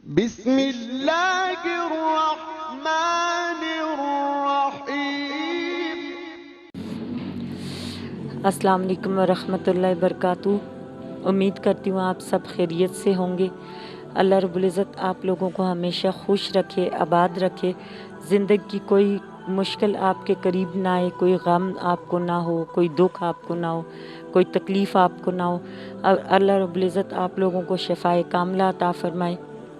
بسم اللہ الرحمن الرحیم۔ السلام علیکم ورحمۃ اللہ وبرکاتہ۔ امید کرتی ہوں آپ سب خیریت سے ہوں گے۔ اللہ رب العزت آپ لوگوں کو ہمیشہ خوش رکھے، آباد رکھے، زندگی کی کوئی مشکل آپ کے قریب نہ آئے، کوئی غم آپ کو نہ ہو، کوئی دکھ آپ کو نہ ہو، کوئی تکلیف آپ کو نہ ہو۔ اللہ رب العزت آپ لوگوں کو شفائے کاملہ عطا فرمائے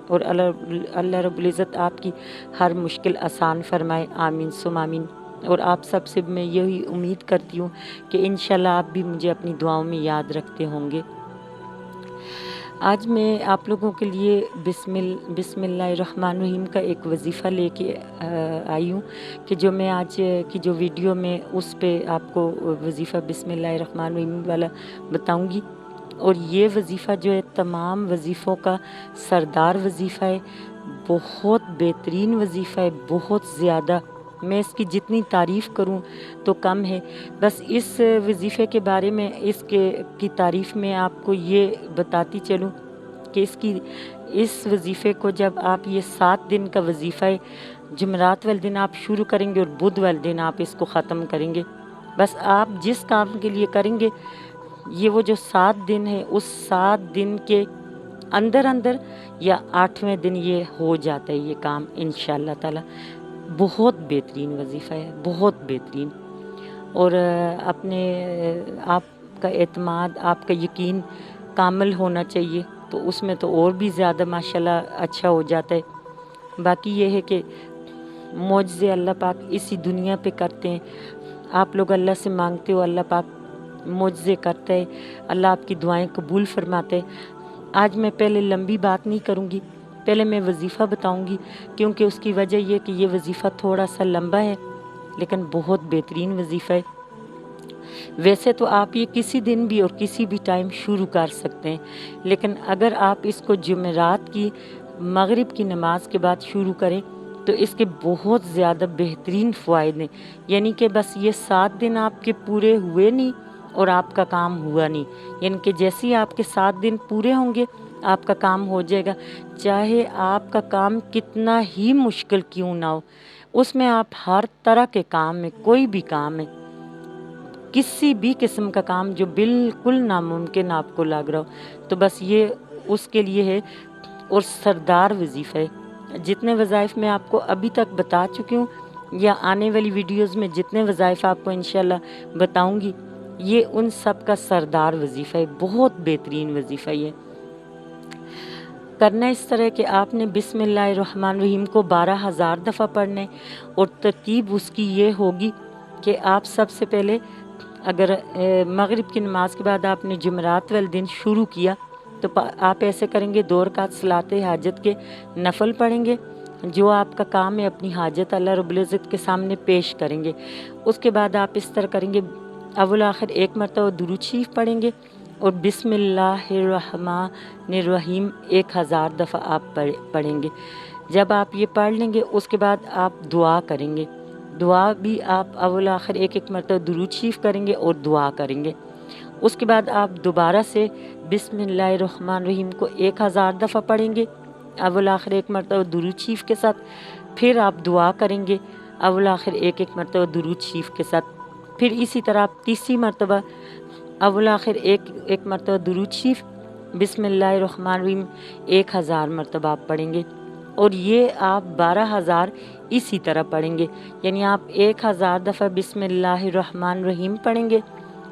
اور اللہ رب العزت آپ کی ہر مشکل آسان فرمائے، آمین ثم آمین۔ اور آپ سب سے میں یہی امید کرتی ہوں کہ انشاءاللہ آپ بھی مجھے اپنی دعاؤں میں یاد رکھتے ہوں گے۔ آج میں آپ لوگوں کے لیے بسم اللہ الرحمن الرحیم کا ایک وظیفہ لے کے آئی ہوں کہ جو میں آج کی جو ویڈیو میں اس پہ آپ کو وظیفہ بسم اللہ الرحمن الرحیم والا بتاؤں گی۔ اور یہ وظیفہ جو ہے تمام وظیفوں کا سردار وظیفہ ہے، بہت بہترین وظیفہ ہے، بہت زیادہ۔ میں اس کی جتنی تعریف کروں تو کم ہے۔ بس اس وظیفے کے بارے میں کی تعریف میں آپ کو یہ بتاتی چلوں کہ اس وظیفے کو جب آپ یہ 7 دن کا وظیفہ ہے، جمعرات والے دن آپ شروع کریں گے اور بدھ والے دن آپ اس کو ختم کریں گے۔ بس آپ جس کام کے لیے کریں گے، یہ وہ جو 7 دن ہے، اس 7 دن کے اندر یا 8ویں دن یہ ہو جاتا ہے یہ کام انشاءاللہ تعالی۔ بہت بہترین وظیفہ ہے، بہت بہترین۔ اور آپ کا اعتماد، آپ کا یقین کامل ہونا چاہیے، تو اس میں تو اور بھی زیادہ ماشاءاللہ اچھا ہو جاتا ہے۔ باقی یہ ہے کہ معجزے اللہ پاک اسی دنیا پہ کرتے ہیں۔ آپ لوگ اللہ سے مانگتے ہو، اللہ پاک معجزے کرتا ہے، اللہ آپ کی دعائیں قبول فرماتے ہیں۔ آج میں پہلے لمبی بات نہیں کروں گی، پہلے میں وظیفہ بتاؤں گی، کیونکہ اس کی وجہ یہ کہ یہ وظیفہ تھوڑا سا لمبا ہے لیکن بہت بہترین وظیفہ ہے۔ ویسے تو آپ یہ کسی دن بھی اور کسی بھی ٹائم شروع کر سکتے ہیں، لیکن اگر آپ اس کو جمعرات کی مغرب کی نماز کے بعد شروع کریں تو اس کے بہت زیادہ بہترین فوائد ہیں۔ یعنی کہ بس یہ 7 دن آپ کے پورے ہوئے نہیں اور آپ کا کام ہوا نہیں، یعنی کہ جیسے ہی آپ کے 7 دن پورے ہوں گے آپ کا کام ہو جائے گا، چاہے آپ کا کام کتنا ہی مشکل کیوں نہ ہو۔ اس میں آپ ہر طرح کے کام میں، کوئی بھی کام ہے، کسی بھی قسم کا کام جو بالکل ناممکن آپ کو لگ رہا ہو، تو بس یہ اس کے لیے ہے اور سردار وظیفہ ہے۔ جتنے وظائف میں آپ کو ابھی تک بتا چکی ہوں یا آنے والی ویڈیوز میں جتنے وظائف آپ کو انشاءاللہ بتاؤں گی، یہ ان سب کا سردار وظیفہ ہے، بہت بہترین وظیفہ یہ۔ کرنا اس طرح کہ آپ نے بسم اللہ الرحمن الرحیم کو 12,000 دفعہ پڑھنا ہے، اور ترتیب اس کی یہ ہوگی کہ آپ سب سے پہلے اگر مغرب کی نماز کے بعد آپ نے جمعرات والے دن شروع کیا تو آپ ایسے کریں گے، 2 رکعت صلاۃ حاجت کے نفل پڑھیں گے، جو آپ کا کام ہے اپنی حاجت اللہ رب العزت کے سامنے پیش کریں گے۔ اس کے بعد آپ اس طرح کریں گے، اول آخر 1 مرتبہ درود شریف پڑھیں گے اور بسم اللہ الرحمن الرحیم 1000 دفعہ آپ پڑھیں گے۔ جب آپ یہ پڑھ لیں گے اس کے بعد آپ دعا کریں گے۔ دعا بھی آپ اول آخر 1 مرتبہ درود شریف کریں گے اور دعا کریں گے۔ اس کے بعد آپ دوبارہ سے بسم اللہ الرحمن الرحیم کو 1000 دفعہ پڑھیں گے، اول آخر 1 مرتبہ درود شریف کے ساتھ، پھر آپ دعا کریں گے اول آخر 1 مرتبہ درود شریف کے ساتھ، پھر اسی طرح آپ تیسری مرتبہ اول آخر 1 مرتبہ درود شریف، بسم اللہ الرحمن الرحیم 1000 مرتبہ آپ پڑھیں گے، اور یہ آپ 12,000 اسی طرح پڑھیں گے۔ یعنی آپ 1000 دفعہ بسم اللہ الرحمن الرحیم پڑھیں گے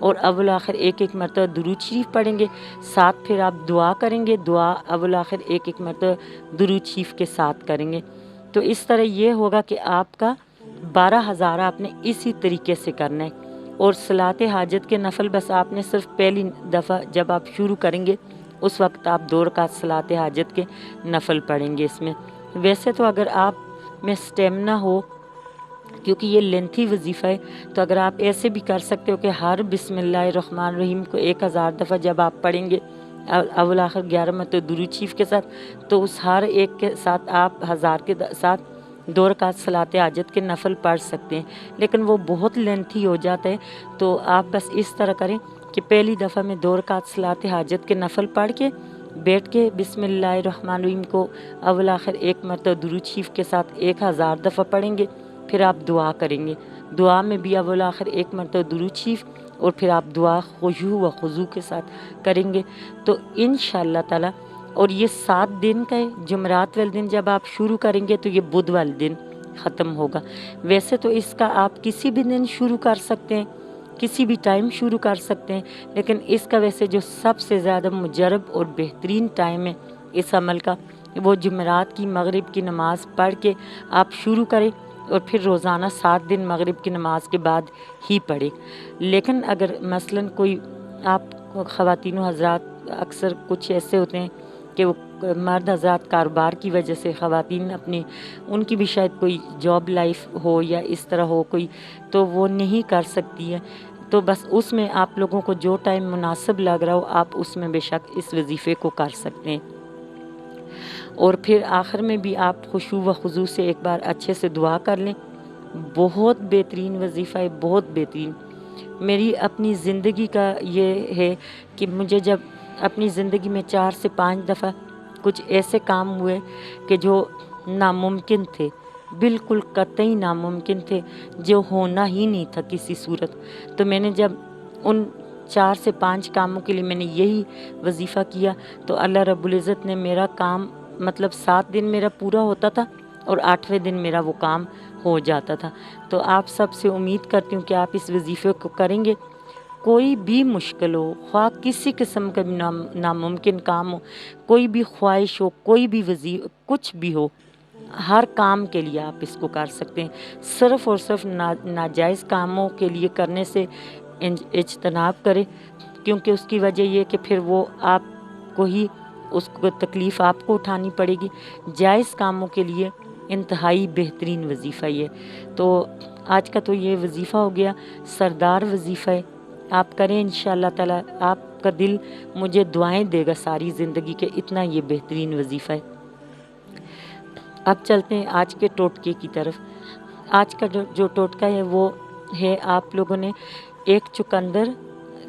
اور اول آخر 1 مرتبہ درود شریف پڑھیں گے، ساتھ پھر آپ دعا کریں گے، دعا اول آخر 1 مرتبہ درود شریف کے ساتھ کریں گے۔ تو اس طرح یہ ہوگا کہ آپ کا 12,000 آپ نے اسی طریقے سے کرنا ہے۔ اور صلاۃ حاجت کے نفل بس آپ نے صرف پہلی دفعہ جب آپ شروع کریں گے اس وقت آپ 2 رکعت صلاۃ حاجت کے نفل پڑھیں گے اس میں۔ ویسے تو اگر آپ میں سٹیمنا ہو، کیونکہ یہ لینتھی وظیفہ ہے، تو اگر آپ ایسے بھی کر سکتے ہو کہ ہر بسم اللہ الرحمن الرحیم کو 1000 دفعہ جب آپ پڑھیں گے اول آخر 11 مرتبہ درود شریف کے ساتھ، تو اس ہر ایک کے ساتھ آپ 1000 کے ساتھ 2 رکعت صلاۃ حاجت کے نفل پڑھ سکتے ہیں، لیکن وہ بہت لینتھی ہو جاتا ہے۔ تو آپ بس اس طرح کریں کہ پہلی دفعہ میں 2 رکعت صلاۃ حاجت کے نفل پڑھ کے بیٹھ کے بسم اللہ الرحمن الرحیم کو اول آخر ایک مرتبہ درود شریف کے ساتھ 1000 دفعہ پڑھیں گے، پھر آپ دعا کریں گے، دعا میں بھی اول آخر ایک مرتبہ درود شریف اور پھر آپ دعا خشوع و خضوع کے ساتھ کریں گے تو انشاءاللہ تعالی۔ اور یہ 7 دن کا ہے، جمعرات والے دن جب آپ شروع کریں گے تو یہ بدھ والے دن ختم ہوگا۔ ویسے تو اس کا آپ کسی بھی دن شروع کر سکتے ہیں، کسی بھی ٹائم شروع کر سکتے ہیں، لیکن اس کا ویسے جو سب سے زیادہ مجرب اور بہترین ٹائم ہے اس عمل کا، وہ جمعرات کی مغرب کی نماز پڑھ کے آپ شروع کریں اور پھر روزانہ 7 دن مغرب کی نماز کے بعد ہی پڑھیں۔ لیکن اگر مثلاً کوئی آپ خواتین و حضرات اکثر کچھ ایسے ہوتے ہیں کہ وہ مرد حضرات کاروبار کی وجہ سے خواتین اپنی ان کی بھی شاید کوئی جاب لائف ہو یا اس طرح ہو کوئی، تو وہ نہیں کر سکتی ہے، تو بس اس میں آپ لوگوں کو جو ٹائم مناسب لگ رہا ہو آپ اس میں بے شک اس وظیفے کو کر سکتے ہیں۔ اور پھر آخر میں بھی آپ خشوع و خضوع سے ایک بار اچھے سے دعا کر لیں۔ بہت بہترین وظیفہ ہے، بہت بہترین۔ میری اپنی زندگی کا یہ ہے کہ مجھے جب اپنی زندگی میں 4 سے 5 دفعہ کچھ ایسے کام ہوئے کہ جو ناممکن تھے، بالکل قطعی ناممکن تھے، جو ہونا ہی نہیں تھا کسی صورت، تو میں نے جب ان 4 سے 5 کاموں کے لیے میں نے یہی وظیفہ کیا تو اللہ رب العزت نے میرا کام مطلب 7 دن میرا پورا ہوتا تھا اور 8ویں دن میرا وہ کام ہو جاتا تھا۔ تو آپ سب سے امید کرتی ہوں کہ آپ اس وظیفے کو کریں گے، کوئی بھی مشکل ہو، خواہ کسی قسم کا بھی ناممکن کام ہو، کوئی بھی خواہش ہو، کوئی بھی کچھ بھی ہو، ہر کام کے لیے آپ اس کو کر سکتے ہیں۔ صرف اور صرف ناجائز کاموں کے لیے کرنے سے اجتناب کریں، کیونکہ اس کی وجہ یہ کہ پھر وہ آپ کو ہی اس کو تکلیف آپ کو اٹھانی پڑے گی۔ جائز کاموں کے لیے انتہائی بہترین وظیفہ یہ، تو آج کا تو یہ وظیفہ ہو گیا، سردار وظیفہ ہے، آپ کریں انشاءاللہ تعالی، آپ کا دل مجھے دعائیں دے گا ساری زندگی کے، اتنا یہ بہترین وظیفہ ہے۔ اب چلتے ہیں آج کے ٹوٹکے کی طرف۔ آج کا جو ٹوٹکا ہے وہ ہے، آپ لوگوں نے ایک چقندر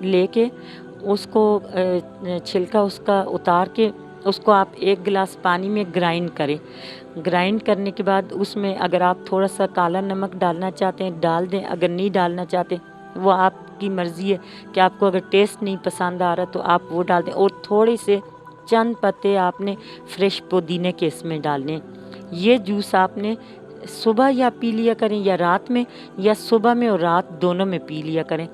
لے کے اس کو چھلکا اس کا اتار کے اس کو آپ 1 گلاس پانی میں گرائنڈ کریں۔ گرائنڈ کرنے کے بعد اس میں اگر آپ تھوڑا سا کالا نمک ڈالنا چاہتے ہیں ڈال دیں، اگر نہیں ڈالنا چاہتے وہ آپ کی مرضی ہے کہ آپ کو اگر ٹیسٹ نہیں پسند آ رہا تو آپ وہ ڈال دیں، اور تھوڑے سے چند پتے آپ نے فریش پودینے کے اس میں ڈالنے۔ یہ جوس آپ نے صبح یا پی لیا کریں یا رات میں، یا صبح میں اور رات دونوں میں پی لیا کریں۔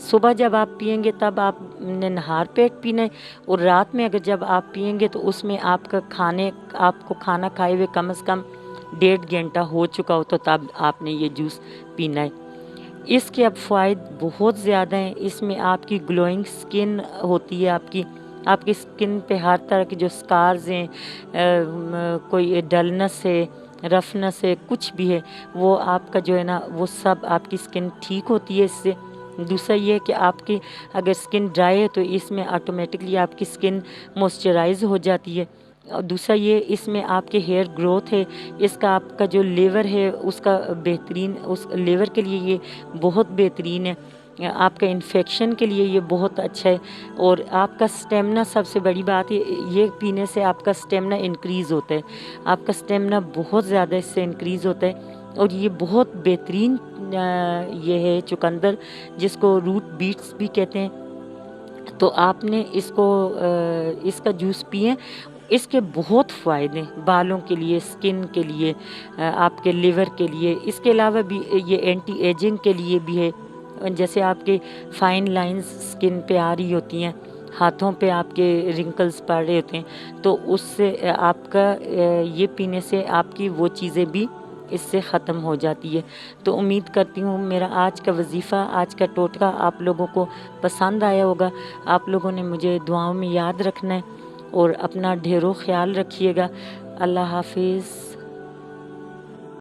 صبح جب آپ پئیں گے تب آپ نے نہار پیٹ پینا ہے، اور رات میں اگر جب آپ پئیں گے تو اس میں آپ کو کھانا کھائے ہوئے کم از کم 1.5 گھنٹہ ہو چکا ہو تو تب آپ نے یہ جوس پینا ہے۔ اس کے اب فوائد بہت زیادہ ہیں، اس میں آپ کی گلوئنگ سکن ہوتی ہے، آپ کی سکن پہ ہر طرح کے جو سکارز ہیں، کوئی ڈلنس ہے، رفنس ہے، کچھ بھی ہے، وہ آپ کا جو ہے نا وہ سب آپ کی سکن ٹھیک ہوتی ہے اس سے۔ دوسرا یہ کہ آپ کی اگر سکن ڈرائی ہے تو اس میں آٹومیٹکلی آپ کی سکن موئسچرائز ہو جاتی ہے۔ اور دوسرا یہ اس میں آپ کے ہیئر گروتھ ہے، اس کا آپ کا جو لیور ہے اس کا بہترین، اس لیور کے لیے یہ بہت بہترین ہے، آپ کا انفیکشن کے لیے یہ بہت اچھا ہے، اور آپ کا سٹیمنا، سب سے بڑی بات یہ پینے سے آپ کا سٹیمنا انکریز ہوتا ہے، آپ کا سٹیمنا بہت زیادہ اس سے انکریز ہوتا ہے۔ اور یہ بہت بہترین یہ ہے چقندر، جس کو روٹ بیٹس بھی کہتے ہیں، تو آپ نے اس کا جوس پئیں، اس کے بہت فائدے ہیں بالوں کے لیے، سکن کے لیے، آپ کے لیور کے لیے، اس کے علاوہ بھی یہ اینٹی ایجنگ کے لیے بھی ہے، جیسے آپ کے فائن لائنز سکن پہ آ رہی ہوتی ہیں، ہاتھوں پہ آپ کے رنکلز پڑ رہے ہوتے ہیں، تو اس سے آپ کا یہ پینے سے آپ کی وہ چیزیں بھی اس سے ختم ہو جاتی ہے۔ تو امید کرتی ہوں میرا آج کا وظیفہ، آج کا ٹوٹکا آپ لوگوں کو پسند آیا ہوگا۔ آپ لوگوں نے مجھے دعاؤں میں یاد رکھنا ہے اور اپنا ڈھیروں خیال رکھیے گا۔ اللہ حافظ۔